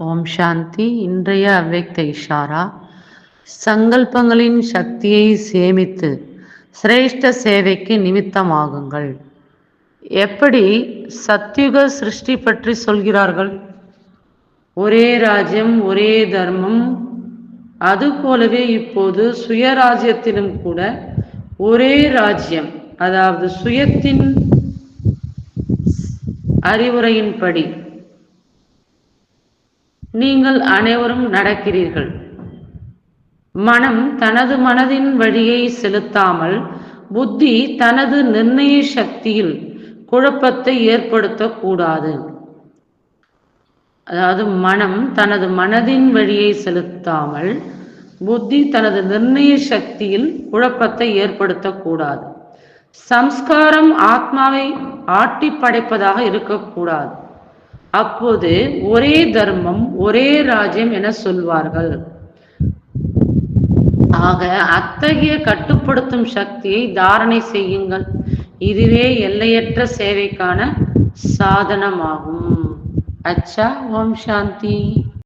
ஓம் சாந்தி. இன்றைய அவ்யக்த இஷாரா, சங்கல்பங்களின் சக்தியை சேமித்து சிரேஷ்ட சேவைக்கு நிமித்தமாகுங்கள். எப்படி சத்யுக சிருஷ்டி பற்றி சொல்கிறார்கள்? ஒரே ராஜ்யம், ஒரே தர்மம். அதுபோலவே இப்போது சுயராஜ்யத்திலும் கூட ஒரே ராஜ்யம், அதாவது சுயத்தின் அறிவுரையின்படி நீங்கள் அனைவரும் நடக்கிறீர்கள். மனம் தனது மனதின் வழியை செலுத்தாமல் புத்தி தனது நிர்ணய சக்தியில் குழப்பத்தை ஏற்படுத்தக்கூடாது. அதாவது மனம் தனது மனதின் வழியை செலுத்தாமல் புத்தி தனது நிர்ணய சக்தியில் குழப்பத்தை ஏற்படுத்தக்கூடாது. சம்ஸ்காரம் ஆத்மாவை ஆட்டி படைப்பதாக இருக்கக்கூடாது. அப்போது ஒரே தர்மம், ஒரே ராஜ்யம் என சொல்வார்கள். ஆக அத்தகைய கட்டுப்படுத்தும் சக்தியை தாரணை செய்யுங்கள். இதுவே எல்லையற்ற சேவைக்கான சாதனமாகும். அச்சா. ஓம் சாந்தி.